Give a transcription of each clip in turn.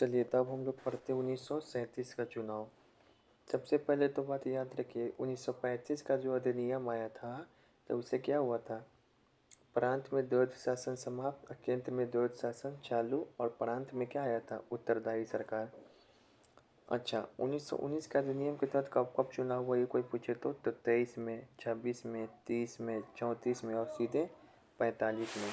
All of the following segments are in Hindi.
चलिए तब हम लोग पढ़ते 1937 का चुनाव। सबसे पहले तो बात याद रखिए 1935 का जो अधिनियम आया था तो उससे क्या हुआ था। प्रांत में द्वैध शासन समाप्त और केंद्र में द्वैध शासन चालू और प्रांत में क्या आया था, उत्तरदायी सरकार। अच्छा, 1919 का अधिनियम के तहत कब कब चुनाव हुआ ये कोई पूछे तो 23 में, 26 में, 30 में, 34 में और सीधे 45 में।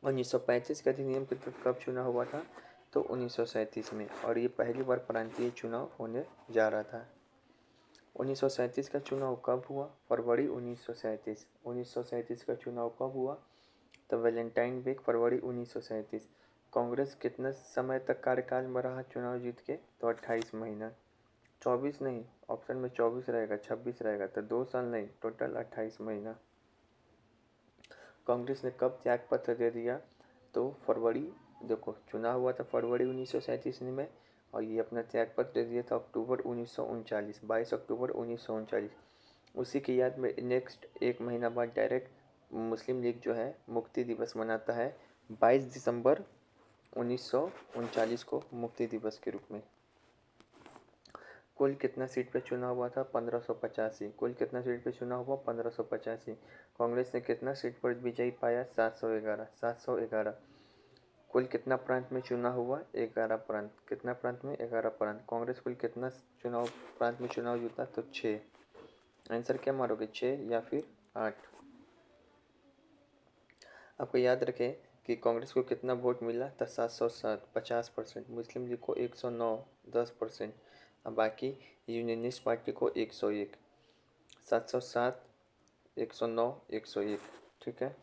1935 के अधिनियम के तहत कब चुनाव हुआ था तो 1937 में, और ये पहली बार प्रांतीय चुनाव होने जा रहा था। 1937 का चुनाव कब हुआ, फरवरी 1937। 1937 का चुनाव कब हुआ तो वैलेंटाइन वीक, फरवरी 1937। कांग्रेस कितना समय तक कार्यकाल में रहा चुनाव जीत के तो 28 महीना। 24 नहीं, ऑप्शन में 24 रहेगा, 26 रहेगा तो 2 साल नहीं, टोटल 28 महीना। कांग्रेस ने कब त्याग पत्र दे दिया तो फरवरी, देखो चुनाव हुआ था फरवरी 1937 में और ये अपना त्याग पत्र दे दिया था अक्टूबर 1939, 22 अक्टूबर 1939। उसी की याद में नेक्स्ट एक महीना बाद डायरेक्ट मुस्लिम लीग जो है मुक्ति दिवस मनाता है 22 दिसंबर 1939 को मुक्ति दिवस के रूप में। कुल कितना सीट पे चुनाव हुआ था 1585। कुल कितना सीट पे चुनाव हुआ 1585। कांग्रेस ने कितना सीट पर विजयी पाया 711, 711। कुल कितना प्रांत में चुनाव हुआ 11 प्रांत। कितना प्रांत में 11 प्रांत। कांग्रेस कुल कितना चुनाव प्रांत में चुनाव जीता तो 6। आंसर क्या मारोगे 6 या फिर 8। आपको याद रखें कि कांग्रेस को कितना वोट मिला था 707, 50%। मुस्लिम लीग को 109, 10%। अब बाकी यूनियनिस्ट पार्टी को 101। 707, 109, 101। ठीक है,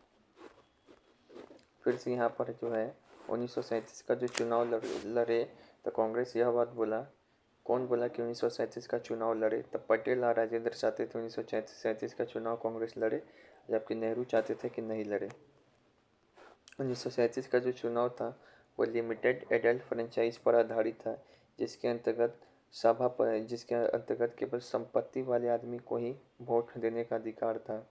फिर से यहाँ पर जो है 1937 का जो चुनाव लड़े तो कांग्रेस यह बात बोला, कौन बोला कि 1937 का चुनाव लड़े, तब पटेल और राजेंद्र चाहते थे 1937 का चुनाव कांग्रेस लड़े, जबकि नेहरू चाहते थे कि नहीं लड़े। 1937 का जो चुनाव था वो लिमिटेड एडल्ट फ्रेंचाइज पर आधारित था, जिसके अंतर्गत केवल संपत्ति वाले आदमी को ही वोट देने का अधिकार था।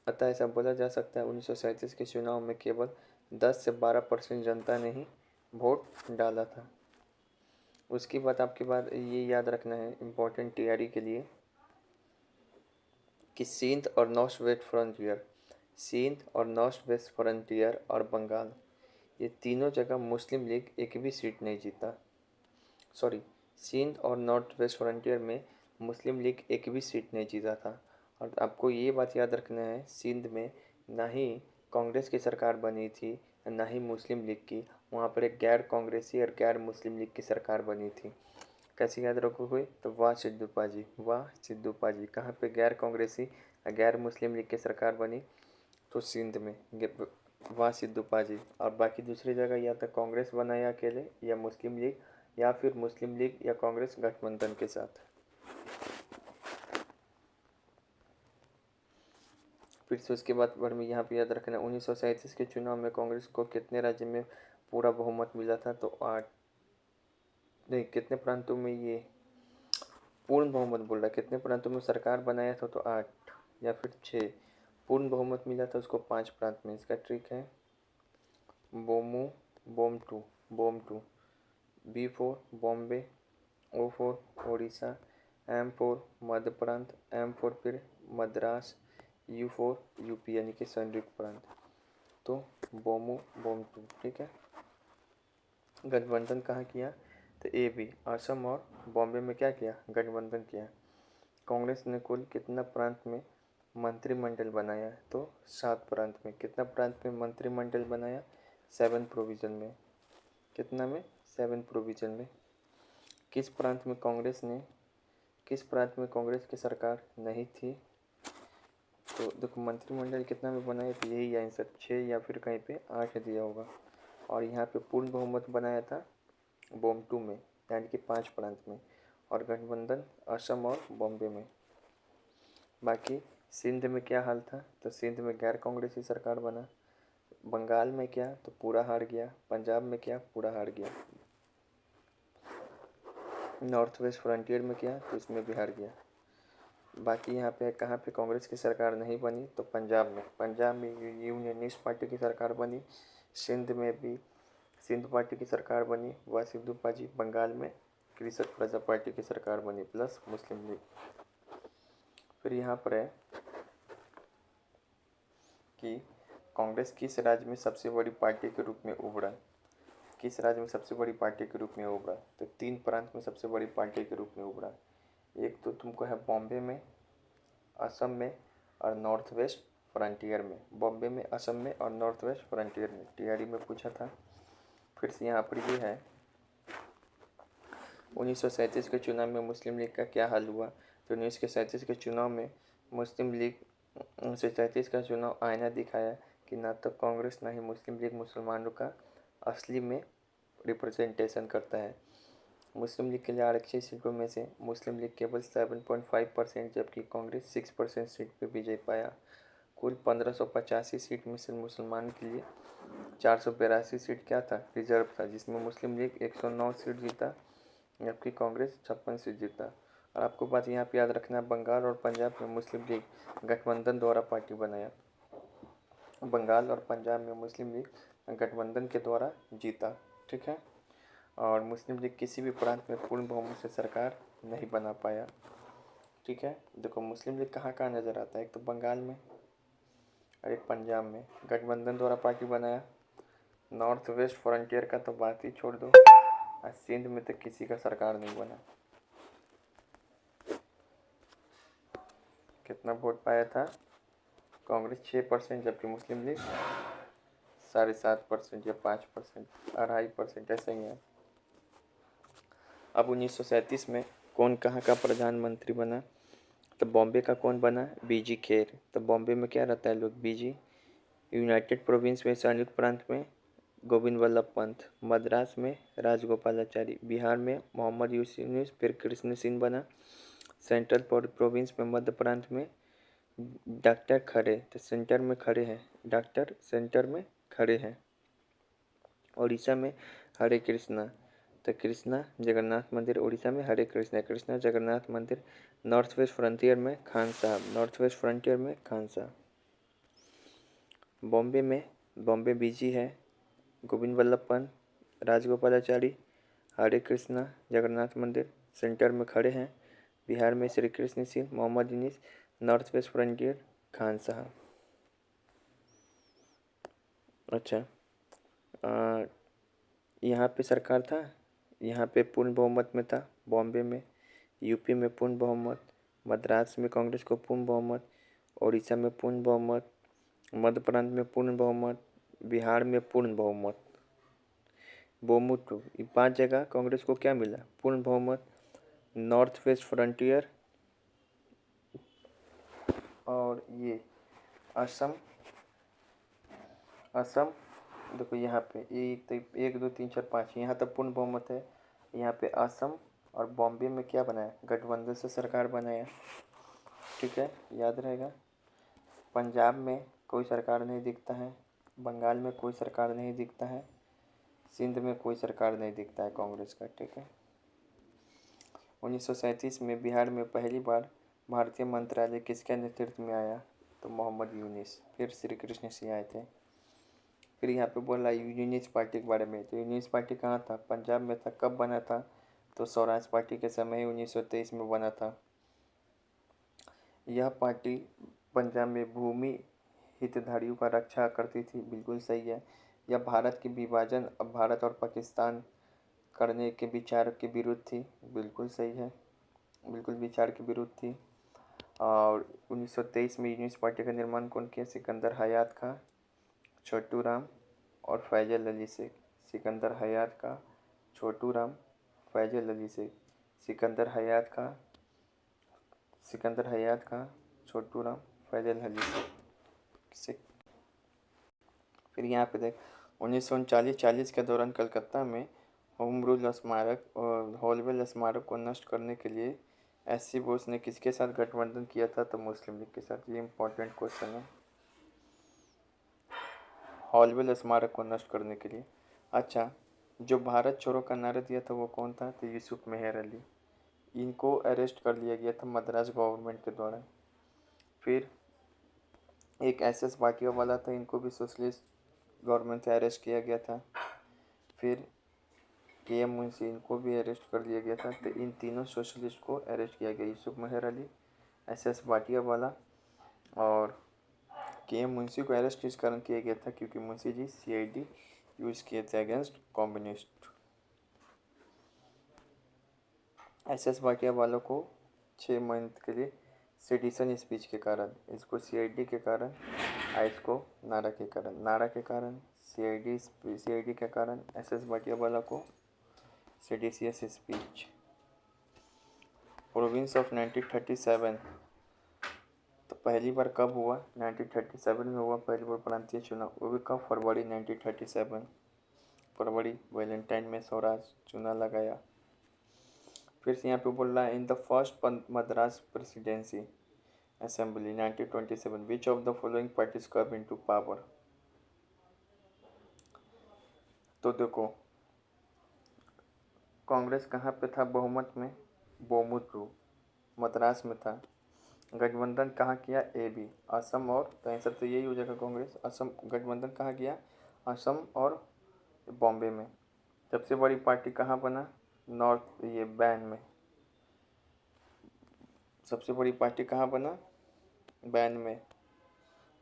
अतः ऐसा बोला जा सकता है 1937 के चुनाव में केवल 10 से 12% जनता ने ही वोट डाला था। उसके बाद आपके बाद ये याद रखना है इम्पोर्टेंट तैयारी के लिए कि सिंध और नॉर्थ वेस्ट फ्रंटियर, सिंध और नॉर्थ वेस्ट फ्रंटियर और बंगाल, ये तीनों जगह मुस्लिम लीग एक भी सीट नहीं जीता। सॉरी, सिंध और नॉर्थ वेस्ट फ्रंटियर में मुस्लिम लीग एक भी सीट नहीं जीता था। और आपको ये बात याद रखना है सिंध में ना ही कांग्रेस की सरकार बनी थी ना ही मुस्लिम लीग की, वहाँ पर एक गैर कांग्रेसी और गैर मुस्लिम लीग की सरकार बनी थी। कैसे याद रखोगे तो वाह सिद्धू पाजी, वाह सिद्धू पाजी। कहाँ पे गैर कांग्रेसी गैर मुस्लिम लीग की सरकार बनी तो सिंध में, वाह सिद्धू पाजी। और बाकी दूसरी जगह या तो कांग्रेस बनाया अकेले या मुस्लिम लीग, या फिर मुस्लिम लीग या कांग्रेस गठबंधन के साथ। फिर से उसके बाद पर में यहाँ पे याद रखना 1937 के चुनाव में कांग्रेस को कितने राज्य में पूरा बहुमत मिला था तो 8 नहीं, कितने प्रांतों में ये पूर्ण बहुमत बोल रहा है, कितने प्रांतों में सरकार बनाया था तो 8 या फिर 6। पूर्ण बहुमत मिला था उसको 5 प्रांत में। इसका ट्रिक है बोमू, बोम टू, B for Bombay, O for Orissa, M for Madhya Pranth, M four फिर मद्रास, यू फोर यूपी यानी कि संयुक्त प्रांत। तो बोम टू। ठीक है, गठबंधन कहाँ किया तो ए बी, असम और बॉम्बे में क्या किया गठबंधन किया। कांग्रेस ने कुल कितना प्रांत में मंत्रिमंडल बनाया तो 7 प्रांत में। कितना प्रांत में मंत्रिमंडल बनाया 7 प्रोविजन में। कितना में 7 प्रोविजन में। किस प्रांत में कांग्रेस की सरकार नहीं थी तो देखो मंत्रिमंडल कितना में बनाया तो यही आंसर 6 या फिर कहीं पे 8 दिया होगा। और यहाँ पे पूर्ण बहुमत बनाया था बोम टू में यानी कि 5 प्रांत में, और गठबंधन असम और बॉम्बे में। बाकी सिंध में क्या हाल था तो सिंध में गैर कांग्रेसी सरकार बना। बंगाल में क्या तो पूरा हार गया। पंजाब में क्या पूरा हार गया। नॉर्थ वेस्ट फ्रंटियर में क्या तो इसमें भी हार गया। बाकी यहाँ पे कहाँ पे कांग्रेस की सरकार नहीं बनी तो पंजाब में। पंजाब में यूनियनिस्ट पार्टी की सरकार बनी। सिंध में भी सिंध पार्टी की सरकार बनी, वह सिंधु पाजी बंगाल में कृषक प्रजा पार्टी की सरकार बनी प्लस मुस्लिम लीग। फिर यहाँ पर है कि कांग्रेस किस राज्य में सबसे बड़ी पार्टी के रूप में उभरा। किस राज्य में सबसे बड़ी पार्टी के रूप में उभरा, तो 3 प्रांत में सबसे बड़ी पार्टी के रूप में उभरा। एक तो तुमको है बॉम्बे में, असम में और नॉर्थ वेस्ट फ्रंटियर में। बॉम्बे में, असम में और नॉर्थ वेस्ट फ्रंटियर में, टीआरई में पूछा था। फिर से यहाँ पर ये है 1937 के चुनाव में मुस्लिम लीग का क्या हाल हुआ। तो 1937 के चुनाव में मुस्लिम लीग 1937 का चुनाव आईना दिखाया कि ना तो कांग्रेस ना ही मुस्लिम लीग मुसलमानों का असली में रिप्रेजेंटेशन करता है। मुस्लिम लीग के लिए आरक्षित सीटों में से मुस्लिम लीग केवल 7.5% जबकि कांग्रेस 6% सीट पर विजय पाया। कुल 1585 सीट में से मुसलमान के लिए 482 सीट क्या था, रिजर्व था, जिसमें मुस्लिम लीग 109 सीट जीता जबकि कांग्रेस 56 सीट जीता। और आपको बात यहाँ पे याद रखना है, बंगाल और पंजाब में मुस्लिम लीग गठबंधन द्वारा पार्टी बनाया। बंगाल और पंजाब में मुस्लिम लीग गठबंधन के द्वारा जीता, ठीक है। और मुस्लिम लीग किसी भी प्रांत में पूर्ण बहुमत से सरकार नहीं बना पाया, ठीक है। देखो मुस्लिम लीग कहाँ कहाँ नज़र आता है, एक तो बंगाल में और एक पंजाब में गठबंधन द्वारा पार्टी बनाया। नॉर्थ वेस्ट फ्रंटियर का तो बात ही छोड़ दो, और सिंध में तो किसी का सरकार नहीं बना। कितना वोट पाया था, कांग्रेस 6% जबकि मुस्लिम लीग 7.5% या 5%, 2.5% ऐसा ही है। अब 1937 में कौन कहाँ का प्रधानमंत्री बना, तो बॉम्बे का कौन बना, बीजी खेर। तो बॉम्बे में क्या रहता है लोग, बीजी। यूनाइटेड प्रोविंस में संयुक्त प्रांत में गोविंद वल्लभ पंत, मद्रास में राजगोपालाचारी, बिहार में मोहम्मद यूनुस फिर कृष्ण सिंह बना। सेंट्रल प्रोविंस में मध्य प्रांत में डॉक्टर खड़े, तो सेंटर में खड़े हैं, डॉक्टर सेंटर में खड़े हैं। उड़ीसा में हरे कृष्णा, तो कृष्णा जगन्नाथ मंदिर उड़ीसा में, हरे कृष्णा कृष्णा जगन्नाथ मंदिर। नॉर्थ वेस्ट फ्रंटियर में खान साहब, नॉर्थ वेस्ट फ्रंटियर में खान साहब। बॉम्बे में बॉम्बे बीजी है, गोविंद वल्लभ पंत, राजगोपालाचारी, हरे कृष्णा जगन्नाथ मंदिर, सेंटर में खड़े हैं। बिहार में Shri Krishna Singh, Mohammad Yunus, north west frontier Khan Sahib. अच्छा, यहाँ पे सरकार था, यहाँ पे पूर्ण बहुमत में था बॉम्बे में। यूपी में पूर्ण बहुमत, मद्रास में कांग्रेस को पूर्ण बहुमत, उड़ीसा में पूर्ण बहुमत, मध्य प्रांत में पूर्ण बहुमत, बिहार में पूर्ण बहुमत। बोमुटू, ये 5 जगह कांग्रेस को क्या मिला, पूर्ण बहुमत। नॉर्थ वेस्ट फ्रंटियर और ये असम, असम देखो यहाँ पे एक तो 1 2 3 4 5 यहाँ तक पूर्ण बहुमत है। यहाँ पे असम और बॉम्बे में क्या बनाया, गठबंधन से सरकार बनाया, ठीक है, याद रहेगा। पंजाब में कोई सरकार नहीं दिखता है, बंगाल में कोई सरकार नहीं दिखता है, सिंध में कोई सरकार नहीं दिखता है कांग्रेस का, ठीक है। 1937 में बिहार में पहली बार भारतीय मंत्रालय किसके नेतृत्व में आया, तो मोहम्मद यूनुस, फिर श्री कृष्ण सिंह आए थे। फिर यहाँ पे बोला यूनियनिस्ट पार्टी के बारे में, तो यूनियनिस्ट पार्टी कहाँ था, पंजाब में था। कब बना था, तो स्वराज पार्टी के समय ही 1923 में बना था। यह पार्टी पंजाब में भूमि हितधारियों का रक्षा करती थी, बिल्कुल सही है। यह भारत के विभाजन, अब भारत और पाकिस्तान करने के विचार के विरुद्ध थी, बिल्कुल सही है, बिल्कुल विचार के विरुद्ध थी। और 1923 में यूनियनिस्ट पार्टी का निर्माण कौन किया, सिकंदर हयात खां, छोटू राम और फैजल अली शेख। सिकंदर हयात खां, छोटू राम, फैजल अली शेख। सिकंदर हयात खां, सिकंदर हयात खां, छोटू राम, फैजल अली शेख। फिर यहाँ पे देख 1939-40 के दौरान कलकत्ता में होम रूल स्मारक और हॉलवेल स्मारक को नष्ट करने के लिए एससी बोस ने किसके साथ गठबंधन किया था, तो मुस्लिम लीग के साथ। ये इम्पोर्टेंट क्वेश्चन है, हॉलवेल स्मारक को नष्ट करने के लिए। अच्छा, जो भारत छोड़ो का नारा दिया था वो कौन था, तो यूसुफ मेहर अली। इनको अरेस्ट कर लिया गया था मद्रास गवर्नमेंट के द्वारा। फिर एक एसएस भाटिया वाला था, इनको भी सोशलिस्ट गवर्नमेंट से अरेस्ट किया गया था। फिर के एम मुंशी, इनको भी अरेस्ट कर लिया गया था। तो इन तीनों सोशलिस्ट को अरेस्ट किया गया, यूसुफ मेहर अली, एस एस भाटिया वाला और के एम मुंशी को अरेस्ट किस कारण किया गया था, क्योंकि मुंशी जी सीआईडी यूज़ किए थे against communist. S S Bhatia वालों को 6 महीने के लिए सेडिशन स्पीच के कारण, इसको सीआईडी के कारण, इसको नारा के कारण सीआईडी के कारण एस एस भाटिया वाला को सेडिशियस स्पीच। प्रोविंस ऑफ 1937, तो पहली बार कब हुआ? 1937 में हुआ पहली बार प्रांतीय चुनाव, वो भी कब? फरवरी 1937, फरवरी वैलेंटाइन में स्वराज चुनाव लगाया। फिर से यहाँ पे बोल रहा है in the first Madras presidency assembly 1927 which of the following parties come into power. तो देखो कांग्रेस कहाँ पे था बहुमत में? बोमुतू मद्रास में था। गठबंधन कहाँ किया? ए बी असम और, तो आंसर तो यही हो जाएगा कांग्रेस। असम गठबंधन कहाँ किया? असम और बॉम्बे में। सबसे बड़ी पार्टी कहाँ बना? नॉर्थ, ये बैन में। सबसे बड़ी पार्टी कहाँ बना? बैन में।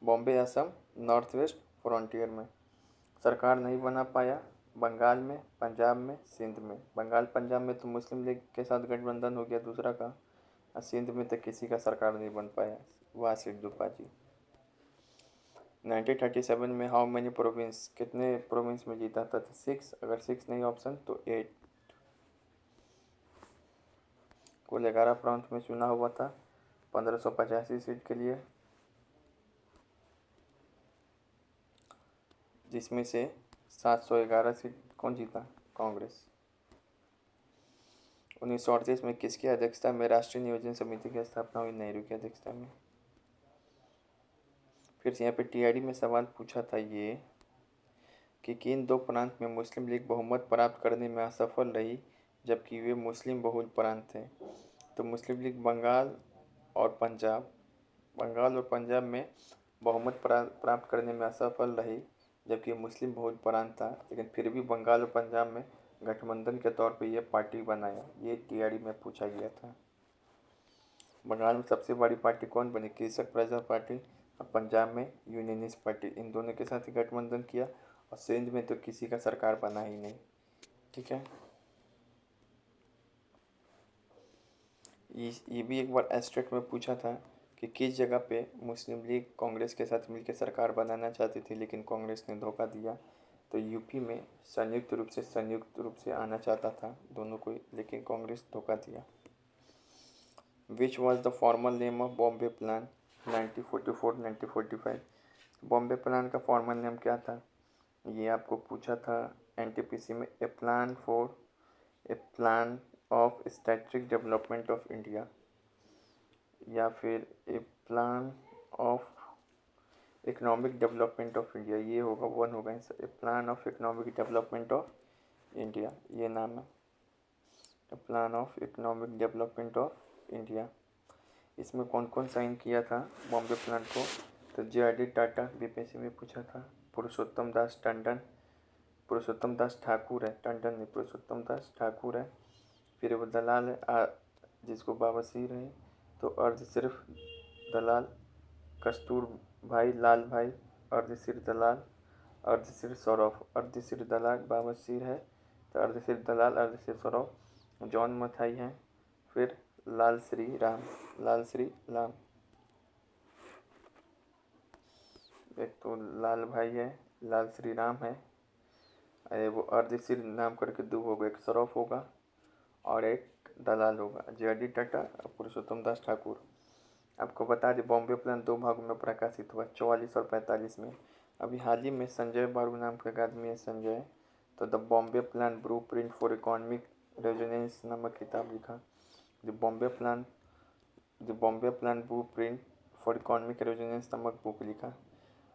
Bombay, Assam, north west frontier में। सरकार नहीं बना पाया बंगाल में, पंजाब में, सिंध में। बंगाल पंजाब में तो मुस्लिम लीग के साथ गठबंधन हो गया दूसरा का, और सिंध में तो किसी का सरकार नहीं बन पाया, वासिर दुपाजी। 1937 में हाउ मेनी प्रोविंस, कितने प्रोविंस में जीता था? 6, अगर 6 नहीं ऑप्शन तो 8। कुल 11 प्रांत में चुना हुआ था 1585 सीट के लिए, जिसमें से 711 सीट कौन जीता? कांग्रेस। 1938 में किसकी अध्यक्षता में राष्ट्रीय नियोजन समिति की स्थापना हुई? नेहरू की अध्यक्षता में। फिर से यहाँ पे टीआरडी में सवाल पूछा था ये कि किन 2 प्रांत में मुस्लिम लीग बहुमत प्राप्त करने में असफल रही जबकि वे मुस्लिम बहुल प्रांत थे? तो मुस्लिम लीग बंगाल और पंजाब में बहुमत प्राप्त करने में असफल रही जबकि मुस्लिम बहुल प्रांत था, लेकिन फिर भी बंगाल और पंजाब में गठबंधन के तौर पे ये पार्टी बनाया। ये टीआरडी में पूछा गया था। बंगाल में सबसे बड़ी पार्टी कौन बनी? कृषक प्रजा पार्टी। और पंजाब में यूनियनिस्ट पार्टी। इन दोनों के साथ ही गठबंधन किया, और सिंध में तो किसी का सरकार बना ही नहीं। ठीक है, ये भी एक बार एस्टेट में पूछा था कि किस जगह पे मुस्लिम लीग कांग्रेस के साथ मिलकर सरकार बनाना चाहती थी लेकिन कांग्रेस ने धोखा दिया। तो यूपी में संयुक्त रूप से आना चाहता था दोनों को, लेकिन कांग्रेस धोखा दिया। Which was the formal name of Bombay plan 1944-1945? Bombay plan का फॉर्मल नेम क्या था? ये आपको पूछा था एनटीपीसी में। A plan of strategic development of India, या फिर a plan of economic development of India. ये होगा 1 होगा answer. A plan of economic development of India, ये नाम है। A plan of economic development of India. इसमें कौन कौन साइन किया था बॉम्बे प्लान को? तो जे.आर.डी. टाटा, बीपीएससी में पूछा था। पुरुषोत्तम दास ठाकुर है, टंडन नहीं, पुरुषोत्तम दास ठाकुर है। फिर वो दलाल है जिसको बवासीर है, तो अर्ध सिर्फ दलाल कस्तूर भाई लाल भाई, अर्धसिर दलाल, अर्धसिर सौरभ, अर्धसिर दलाल बवासीर है, तो अर्धसिर दलाल, अर्धसिर सौरभ। जॉन मथाई हैं। फिर लाल श्री राम, एक तो लाल भाई है, लाल श्री राम है, अरे वो अर्धसिर नाम करके 2 होगा, एक सौरभ होगा और एक दलाल होगा। जे.आर.डी. टाटा और पुरुषोत्तम दास ठाकुर। आपको बता दें बॉम्बे प्लान 2 भागों में प्रकाशित हुआ, 44 और 45 में। अभी हाल ही में संजय बारू नाम का एक आदमी है, संजय, तो the Bombay plan blue print for economic resonance नामक किताब लिखा। The Bombay plan blue print for economic resonance नामक बुक लिखा।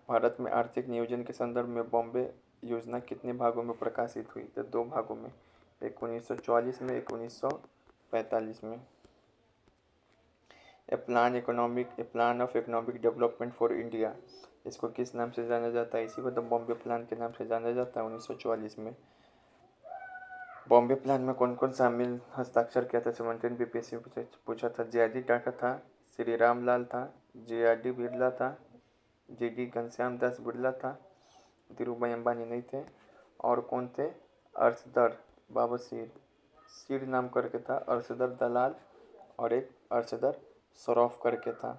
भारत में आर्थिक नियोजन के संदर्भ में बॉम्बे योजना कितने भागों में प्रकाशित हुई? तो 2 भागों में, एक 1944 में, एक 1945 में। A plan of economic development for India, इसको किस नाम से जाना जाता है? इसी को द बॉम्बे प्लान के नाम से जाना जाता है 1944 में। बॉम्बे प्लान में कौन कौन शामिल हस्ताक्षर किया था? 17 बीपीएससी पूछा था। जे.डी. टाटा था, श्री रामलाल था, जे.आर.डी. बिरला था, जी.डी. घनश्याम दास बिरला था, धीरूभाई अंबानी नहीं थे। और कौन थे? अर्शदर बाबा सीर नाम करके था, अर्शदर दलाल, और एक अर्शदर सरोफ करके था,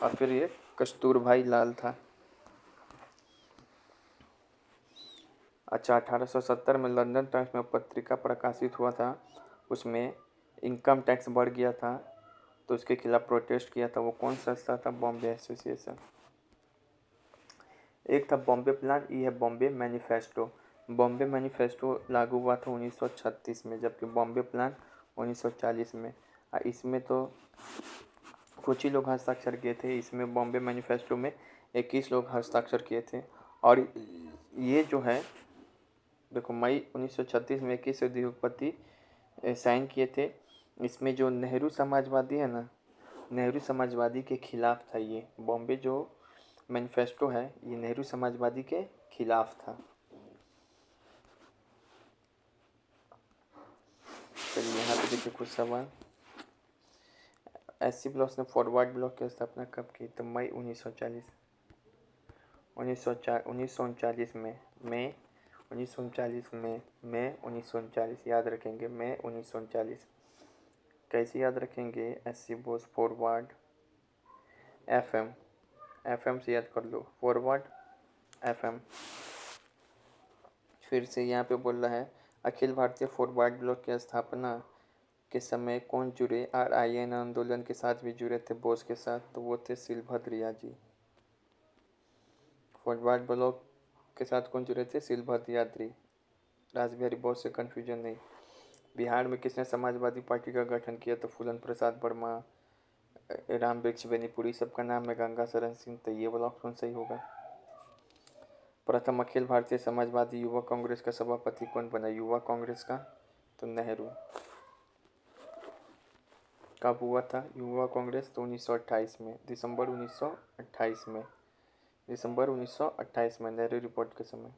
और फिर ये कस्तूरभाई लाल था। अच्छा, 1870 में लंदन टाइम्स में पत्रिका प्रकाशित हुआ था, उसमें इनकम टैक्स बढ़ गया था, तो उसके खिलाफ प्रोटेस्ट किया था। वो कौन संस्था था? बॉम्बे एसोसिएशन। एक था बॉम्बे प्लान, ये है बॉम्बे मैनिफेस्टो। बॉम्बे मैनिफेस्टो लागू हुआ था 1936 में, जबकि बॉम्बे प्लान 1940 में। इसमें तो कुछ ही लोग हस्ताक्षर किए थे। इसमें बॉम्बे मैनिफेस्टो में 21 लोग हस्ताक्षर किए थे। और ये जो है देखो, मई 1936 में 21 उद्योगपति साइन किए थे। इसमें जो नेहरू समाजवादी है ना, नेहरू समाजवादी के खिलाफ था। ये बॉम्बे जो मैनिफेस्टो है, ये नेहरू समाजवादी के खिलाफ था। चलिए यहाँ पे देखिए कुछ सवाल। एससी ब्लॉक ने फॉरवर्ड ब्लॉक की स्थापना कब की? तो मई 1940 1939 में, मई 1939 में, मई 1939 याद रखेंगे, मई 1939। कैसे याद रखेंगे? SC Bose forward FM, FM से याद कर लो, फॉरवर्ड एफएम। फिर से यहाँ पे बोल रहा है, अखिल भारतीय फॉरवर्ड ब्लॉक की स्थापना के समय कौन जुड़े? RIN आंदोलन के साथ भी जुड़े थे बोस के साथ, तो वो थे सिलभद्रिया जी। फॉरवर्ड ब्लॉक के साथ कौन जुड़े थे? सिलभद्रिया जी। रासबिहारी बोस से कन्फ्यूजन नहीं। बिहार में किसने समाजवादी पार्टी का गठन किया? तो फूलन प्रसाद वर्मा, राम वृक्ष बेनीपुरी, सबका नाम है गंगा शरण सिंह, तो ये वाला ऑप्शन सही होगा। प्रथम अखिल भारतीय समाजवादी युवा कांग्रेस का सभापति कौन बना? युवा कांग्रेस का? तो नेहरू। कब हुआ था युवा कांग्रेस? तो 1928 में, दिसंबर 1928 में, दिसंबर 1928 में, नेहरू रिपोर्ट के समय।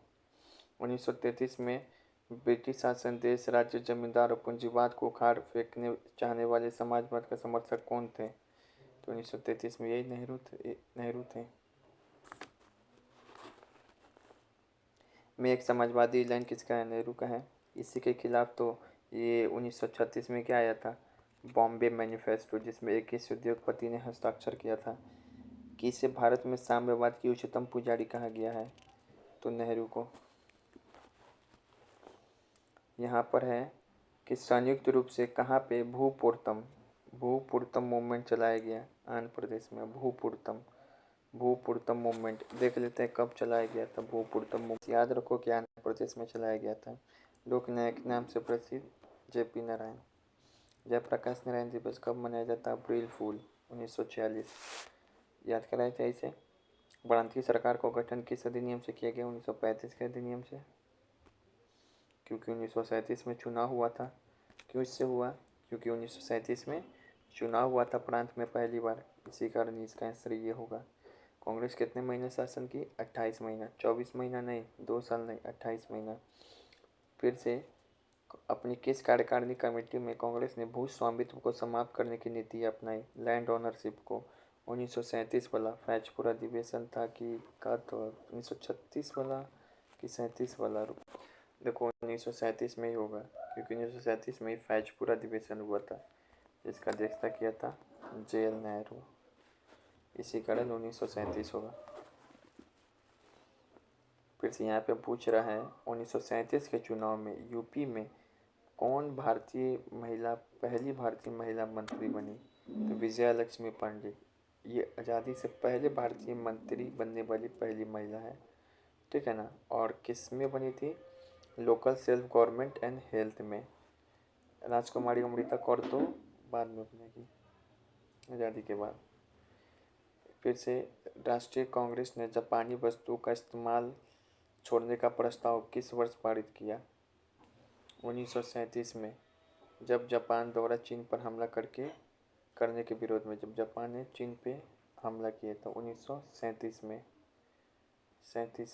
1933 में ब्रिटिश शासन देश, राज्य, जमींदार और पूंजीवाद को उखाड़ फेंकने चाहने वाले समाजवाद का समर्थक कौन थे? तो 1933 में यही नेहरू थे। में एक समाजवादी ऐलान किसका है? नेहरू का है। इसी के खिलाफ तो ये 1936 में क्या आया था? बॉम्बे मैनिफेस्टो, जिसमें 21 उद्योगपति ने हस्ताक्षर किया था। कि इसे भारत में साम्यवाद की उच्चतम पुजारी कहा गया है? तो नेहरू को। यहाँ पर है कि संयुक्त रूप से कहाँ पे भूपुरतम मूवमेंट चलाया गया? आंध्र प्रदेश में भूपुरतम मूवमेंट देख लेते हैं कब चलाया गया था। भूपुरतम मूवमेंट याद रखो कि आंध्र प्रदेश में चलाया गया था। लोक नायक नाम से प्रसिद्ध JP नारायण। जयप्रकाश नारायण दिवस कब मनाया जाता है? अप्रैल फूल 1946 याद कराए थे इसे। प्रांतीय सरकार को गठन किस अधिनियम से किया गया? 1935 के अधिनियम से, क्योंकि 1937 में चुनाव हुआ था। क्यों इससे हुआ? क्योंकि 1937 में चुनाव हुआ था प्रांत में पहली बार, इसी कारण इसका आंसर ये होगा। कांग्रेस कितने महीने शासन की? 28 महीना, 24 महीना नहीं, 2 साल नहीं, 28 महीना। फिर से अपनी किस कार्यकारिणी कमेटी में कांग्रेस ने भू स्वामित्व को समाप्त करने की नीति अपनाई? लैंड ओनरशिप को। 1937 वाला फैजपुर अधिवेशन था कि का? तो 1936 वाला कि 37 वाला? देखो 1937 में ही होगा, क्योंकि 1937 में ही फैजपुर अधिवेशन हुआ था, जिसका अध्यक्षता किया था JL नेहरू। इसी कारण 1937 होगा। फिर से यहाँ पे पूछ रहा है 1937 के चुनाव में यूपी में कौन पहली भारतीय महिला मंत्री बनी? तो विजया लक्ष्मी पांडे। ये आज़ादी से पहले भारतीय मंत्री बनने वाली पहली महिला है, ठीक है ना। और किस में बनी थी? Local self government and health में। राजकुमारी अमृता कौर तो बाद में बनेगी आज़ादी के बाद। फिर से राष्ट्रीय कांग्रेस ने जापानी वस्तुओं का इस्तेमाल छोड़ने का प्रस्ताव किस वर्ष पारित किया? 1937 में, जब जापान द्वारा चीन पर हमला करने के विरोध में, जब जापान ने चीन पे हमला किया था 1937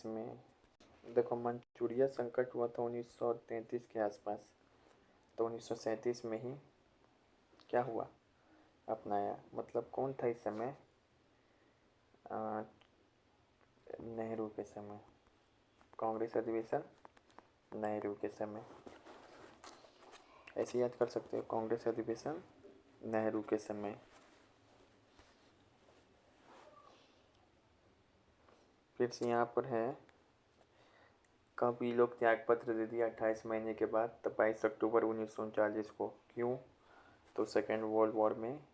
में। देखो, मंचूरिया संकट हुआ था 1933 के आसपास, तो 1937 में ही क्या हुआ, अपनाया। मतलब कौन था इस समय, अ, नेहरू के समय, कांग्रेस अधिवेशन नेहरू के समय, ऐसे याद कर सकते हो, कांग्रेस अधिवेशन नेहरू के समय। फिर से यहाँ पर है, कब ये लोग त्याग पत्र दे दिया 28 महीने के बाद, तो 22 अक्टूबर 1939 को। क्यों, तो सेकेंड वर्ल्ड वॉर में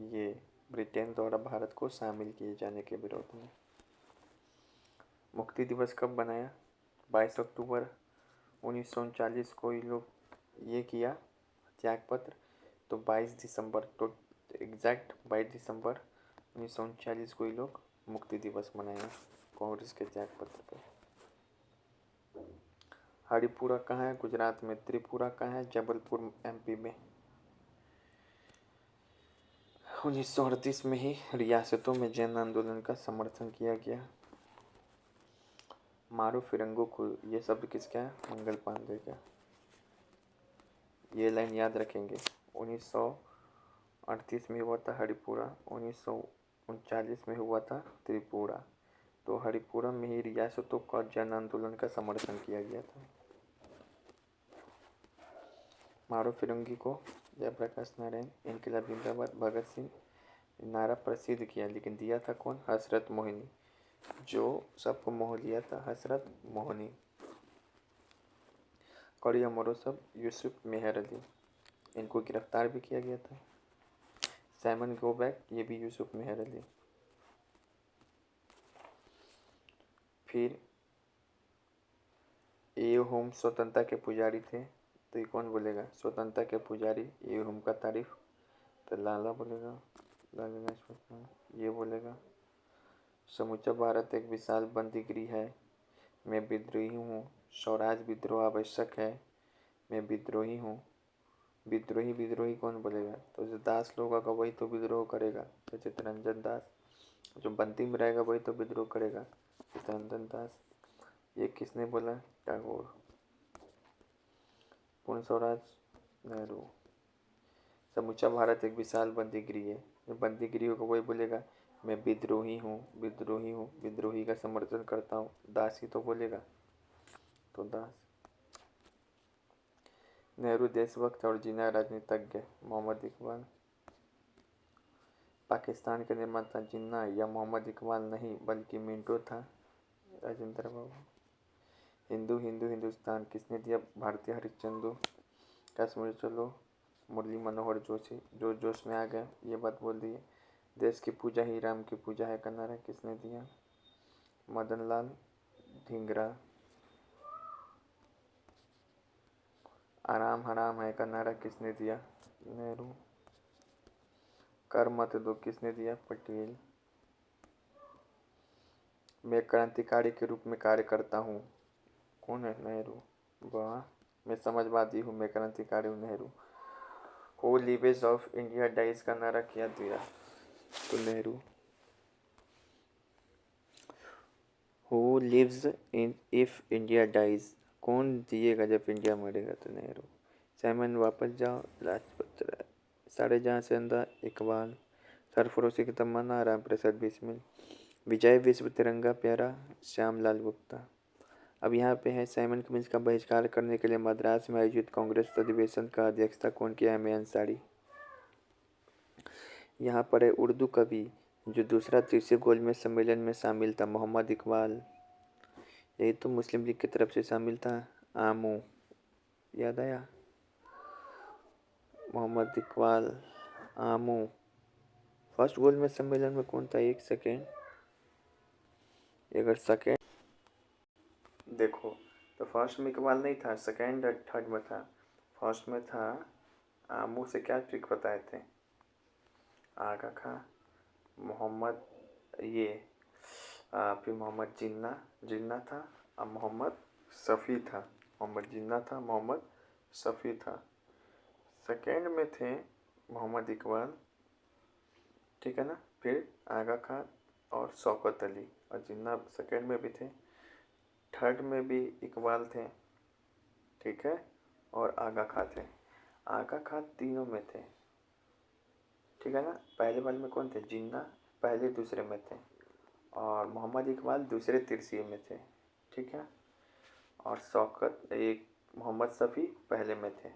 ये ब्रिटेन द्वारा भारत को शामिल किए जाने के विरोध में। मुक्ति दिवस कब बनाया, 22 अक्टूबर 1939 को ये लोग ये किया त्यागपत्र, तो 22 दिसंबर, तो एग्जैक्ट 22 दिसंबर 1939 को ये लोग मुक्ति दिवस मनाया कांग्रेस के त्यागपत्र पे। हरिपुरा कहाँ है, गुजरात में। त्रिपुरा कहाँ है, जबलपुर एमपी में। 1938 में ही रियासतों में जन आंदोलन का समर्थन किया गया। मारो फिरंगो को, ये शब्द किसका है, मंगल पांडे का। ये लाइन याद रखेंगे। 1938 में हुआ था हरिपुरा, 1939 में हुआ था त्रिपुरा, तो हरिपुरा में ही रियासतों का जन आंदोलन का समर्थन किया गया था। मारो फिरंगी को जयप्रकाश नारायण, इनकलाब जिंदाबाद, भगत सिंह नारा प्रसिद्ध किया, लेकिन दिया था कौन, हसरत मोहिनी, जो सबको मोह लिया था, हसरत मोहिनी। कड़ी मरोसब, यूसुफ मेहर अली, इनको गिरफ्तार भी किया गया था। साइमन गो बैक, ये भी यूसुफ मेहर अली। फिर ए होम स्वतंत्रता के पुजारी थे, तो ये कौन बोलेगा, स्वतंत्रता के पुजारी ए होम का तारीफ, तो लाला बोलेगा, लाला लाजपत राय ये बोलेगा। समूचा भारत एक विशाल बंदीगृह है, मैं विद्रोही हूँ, स्वराज विद्रोह आवश्यक है, मैं विद्रोही हूँ। विद्रोही विद्रोही कौन बोलेगा, तो जो दास लोग होगा वही तो विद्रोह करेगा, तो चित्तरंजन दास। जो बंदी में रहेगा वही तो विद्रोह करेगा, चित्तरंजन दास। ये किसने बोला, टैगोर। पूर्ण स्वराज नेहरू। समूचा भारत एक विशाल बंदीगृह है, जो बंदीगृह होगा वही बोलेगा मैं विद्रोही हूँ, विद्रोही हूँ, विद्रोही का समर्थन करता हूँ, दास ही तो बोलेगा, तो दास। नेहरू देशभक्त और जिन्ना राजनीतिज्ञ, मोहम्मद इकबाल। पाकिस्तान के निर्माता जिन्ना या मोहम्मद इकबाल नहीं बल्कि मिंटो था, राजेंद्र बाबू। हिंदू हिंदू हिंदुस्तान किसने दिया, भारतीय हरिश्चंद्र। कश्मीर चलो, मुरली मनोहर जोशी, जो जोश में आ गए ये बात बोल दी है। देश की पूजा ही राम की पूजा है का नारा किसने दिया, मदन लाल धिंगरा। आराम हराम है का नारा किसने दिया, नेहरू। कर मत दो किसने दिया, पटेल। मैं क्रांतिकारी के रूप में कार्य करता हूँ, कौन है, नेहरू। वाह, मैं समझवादी हूँ, मैं क्रांतिकारी हूँ, Nehru. Who lives of India dies का नारा किया दिया, तो Nehru. Who lives in if India dies, कौन जिएगा जब इंडिया मरेगा, तो नेहरू। साइमन वापस जाओ, लाजपत राय। सारे जहाँ से अंधा, इकबाल। सरफरोशी की तमन्ना, राम प्रसाद बिस्मिल। विजय विश्व तिरंगा प्यारा, श्याम लाल गुप्ता। अब यहाँ पे है, साइमन कमीज का बहिष्कार करने के लिए मद्रास में आयोजित कांग्रेस अधिवेशन का अध्यक्षता कौन किया, एम ए अंसारी। यहाँ पर है उर्दू कवि जो दूसरा तीसरे गोलमेज सम्मेलन में शामिल था, मोहम्मद इकबाल। यही तो मुस्लिम लीग की तरफ से शामिल था, आमू, याद आया, मोहम्मद इकबाल, आमू। फर्स्ट गोलमेज सम्मेलन में कौन था, एक सेकेंड, अगर सेकेंड देखो तो फर्स्ट में इकबाल नहीं था, सेकेंड थर्ड में था। फर्स्ट में था आमू से क्या ट्रिक बताए थे, आगा खां, मोहम्मद ये फिर मोहम्मद जिन्ना, जिन्ना था, अब मोहम्मद शफ़ी था, मोहम्मद जिन्ना था, मोहम्मद शफ़ी था। सेकेंड में थे मोहम्मद इकबाल, ठीक है ना, फिर आगा खान और शौकत अली, और जिन्ना सेकेंड में भी थे, थर्ड में भी इकबाल थे, ठीक है, और आगा खां थे। आगा खां तीनों में थे, ठीक है ना। पहले वाले में कौन थे? जिन्ना पहले दूसरे में थे, और मोहम्मद इकबाल दूसरे तिरछिए में थे, ठीक है। और शौकत एक मोहम्मद शफ़ी पहले में थे।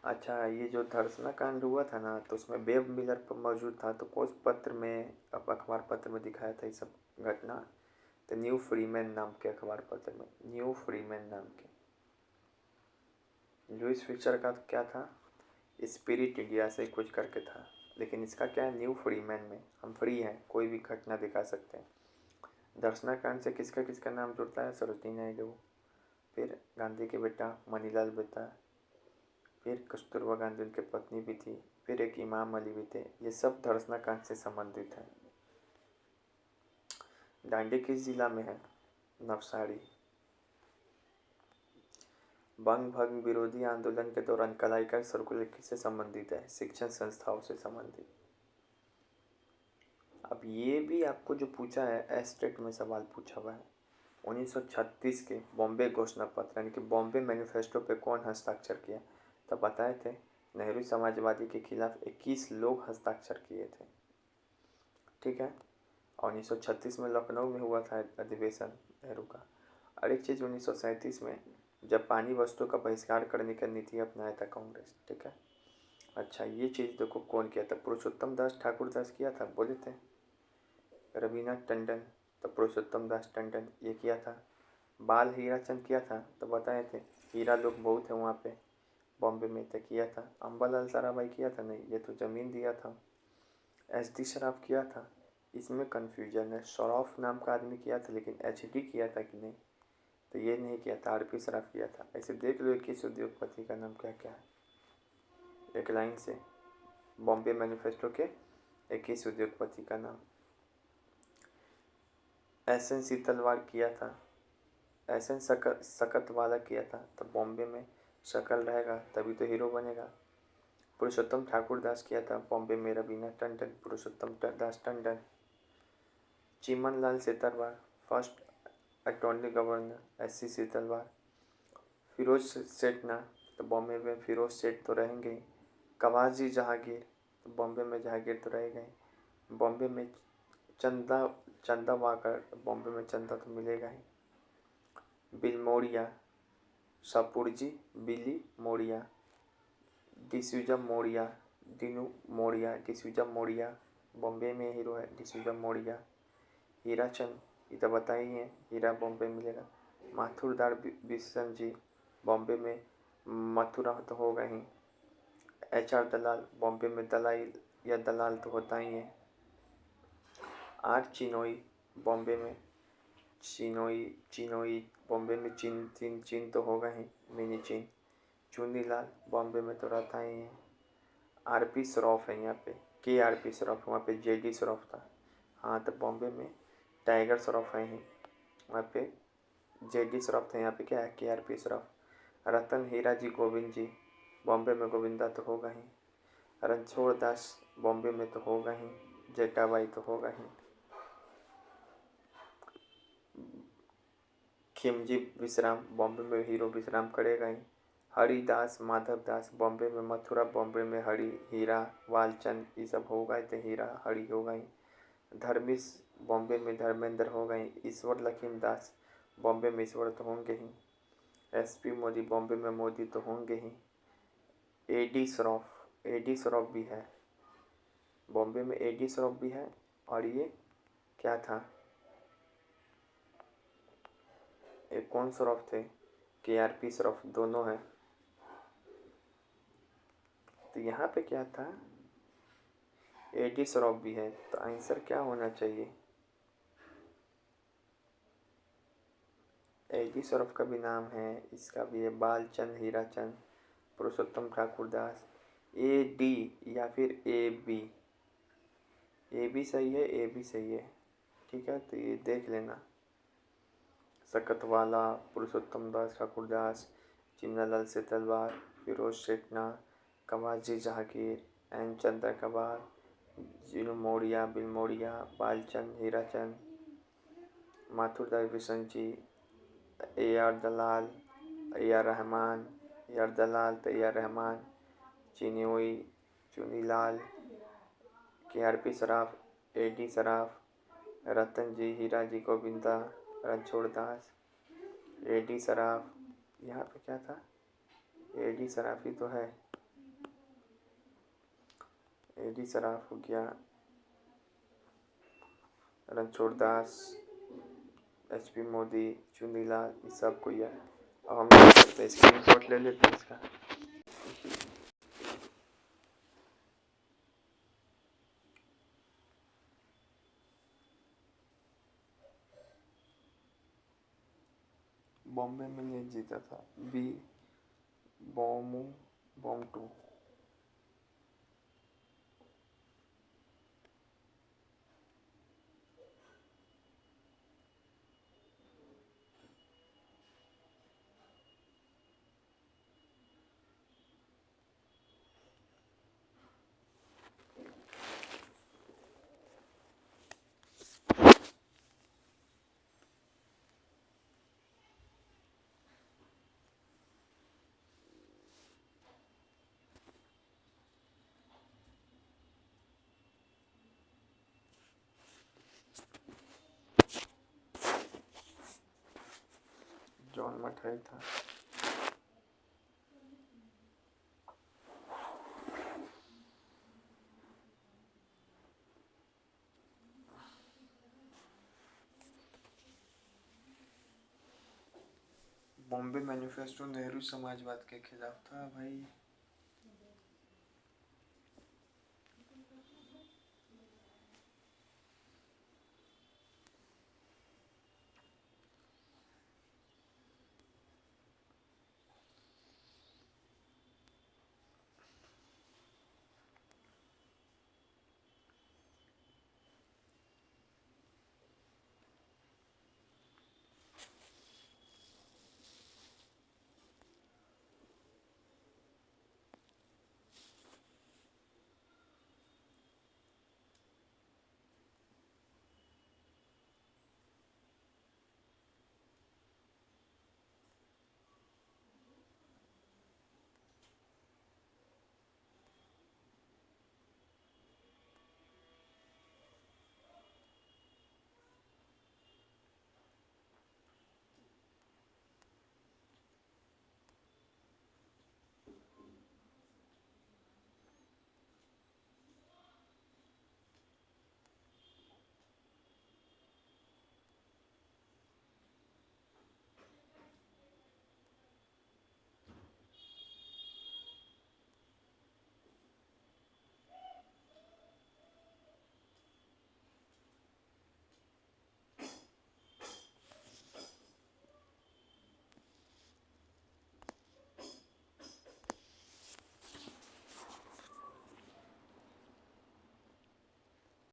अच्छा, ये जो धर्सना कांड हुआ था ना, तो उसमें वेब मिलर पर मौजूद था, तो कौन पत्र में, अब अखबार पत्र में दिखाया था ये सब घटना? तो न्यू फ्रीमैन नाम के अखबार पत्र में, न्यू फ्रीमैन नाम के। लुइस फिशर का क्या था? स्पिरिट इंडिया से कुछ करके था, लेकिन इसका क्या है? न्यू फ्रीमैन में हम फ्री हैं, कोई भी घटना दिखा सकते हैं। दर्शना कांड से किसका किसका नाम जुड़ता है? सरोजिनी नायडू, फिर गांधी के बेटा मनीलाल मेहता, फिर कस्तूरबा गांधी उनकी पत्नी भी थी, फिर एक इमाम अली भी थे। ये सब धर्सना कांड से संबंधित है। दांडी किस जिला में है? नवसारी। बंग भंग विरोधी आंदोलन के दौरान कलाईकर सर्कुलर किससे संबंधित है? शिक्षण संस्थाओं से संबंधित। अब ये भी आपको जो पूछा है एस्टेट में सवाल पूछा हुआ है। 1936 के बॉम्बे घोषणा पत्र यानी कि बॉम्बे मैनिफेस्टो पे कौन हस्ताक्षर किया? तब बताए थे नेहरू समाजवादी के खिलाफ 21 लोग हस्ताक्षर किए थे, ठीक है। और 1936 में लखनऊ में हुआ था अधिवेशन नेहरू का। और एक चीज़ 1937 में जापानी वस्तुओं का बहिष्कार करने की नीति अपनाया था कांग्रेस, ठीक है। अच्छा, ये चीज़ देखो कौन किया था? पुरुषोत्तम दास ठाकुर दास किया था, बोले थे। रवीनाथ टंडन, तो पुरुषोत्तम दास टंडन ये किया था। बाल हीरा चंद किया था, तो बताए थे हीरा लोग बहुत है वहाँ पे बॉम्बे में, तो किया था। अम्बालाल साराभाई किया था? नहीं, ये तो ज़मीन दिया था। एच डी श्रॉफ किया था? इसमें कन्फ्यूजन है। श्रॉफ नाम का आदमी किया था, लेकिन एच डी किया था कि नहीं, तो ये नहीं किया था, आर पी श्रॉफ किया था। ऐसे देख लो 21 उद्योगपति का नाम क्या क्या है एक लाइन से, बॉम्बे मैनिफेस्टो के 21 उद्योगपति का नाम। एस एन सीतलवाड़ किया था, एस एन सकत वाला किया था, तो बॉम्बे में शकल रहेगा तभी तो हीरो बनेगा। पुरुषोत्तम ठाकुर दास किया था, बॉम्बे में Raveena Tandon, Purushottam Das Tandon. Chiman Lal Setalvad first attorney governor, S C Setalvad. Feroz Seth ना, तो बॉम्बे में फिरोज सेठ तो रहेंगे ही। कवाजी जहांगीर, तो बॉम्बे में जहांगीर तो रहेगा ही। बॉम्बे में चंदा चंदा वाकर, बॉम्बे में चंदा तो मिलेगा ही। बिल मोरिया, सपुरजी बिली मोरिया। डिसूजा मोरिया, डिनू मोरिया, डिसूजा मोरिया, बॉम्बे में हीरो है डिसूजा मोरिया। हीरा चंद, ये तो बताई है, हीरा बॉम्बे मिलेगा। माथुरदार बिशन जी, बॉम्बे में मथुरा तो होगा ही। एच आर दलाल, बॉम्बे में दलाई या दलाल तो होता ही है। आर चिनोई, बॉम्बे में चिनोई चिनोई, बॉम्बे में चीन चीन चीन तो होगा ही, मिनी चीन। चुनीलाल, बॉम्बे में तो रहता ही है। आर पी श्रॉफ है यहाँ पे, के आर पी श्रॉफ, वहाँ पे जे डी श्रॉफ था। हाँ, तो बॉम्बे में टाइगर श्रॉफ है ही, वहाँ पे जे डी श्रॉफ था, यहाँ पे क्या है? के आर पी श्रॉफ। रतन हीरा जी गोविंद जी, बॉम्बे में गोविंदा तो होगा ही। रणछोड़ दास, बॉम्बे में तो होगा ही। जेठाबाई तो होगा ही। खिमजी विश्राम, बॉम्बे में हीरो विश्राम करेगा ही। हरिदास माधव दास, बॉम्बे में मथुरा, बॉम्बे में हरि, हीरा वालचंद, ये सब होगा ही, तो हीरा हरि होगा ही। धर्मिस, बॉम्बे में धर्मेंद्र होगा ही। ईश्वर लखीम दास, बॉम्बे में ईश्वर तो होंगे ही। एस पी मोदी, बॉम्बे में मोदी तो होंगे ही। ए डी श्रॉफ भी है, बॉम्बे में ए डी श्रॉफ भी है। और ये क्या था, एक कौन श्रॉफ थे? के आर पी श्रॉफ, दोनों हैं। तो यहाँ पे क्या था? ए डी श्रॉफ भी है, तो आंसर क्या होना चाहिए? ए डी श्रॉफ का भी नाम है, इसका भी है, बालचंद हीराचंद, पुरुषोत्तम ठाकुर दास। ए डी या फिर ए बी? ए भी सही है, ए भी सही है, ठीक है, तो ये देख लेना। सकतवाला, Purushottam Das Thakur Das, Chimanlal Setalvad, Feroz Shekhna, Cowasji Jehangir, N Chandra Kabar, Jinu Moriya, Bil Moriya, Walchand Hirachand. Mathur Bishan ji, AR Dalal, AR Rahman, AR Dalal, AR Rahman, चिन्योई, Chunilal, KRP Saraf, AD Saraf, Ratan ji, Hira ji Govinda, Ranchhod Das, AD Saraf, यहाँ पे क्या था, AD सराफ ही तो है, AD सराफ हो गया, रणछोड़ दास, HP मोदी, चुनीलाल, ये सब कोई है। अब हम क्या करते हैं, स्क्रीनशॉट ले लेते हैं इसका। बॉम्बे में ये जीता था बी बॉमू बॉम टू। जॉन मठाई था। बॉम्बे मैनिफेस्टो नेहरू समाजवाद के खिलाफ था भाई।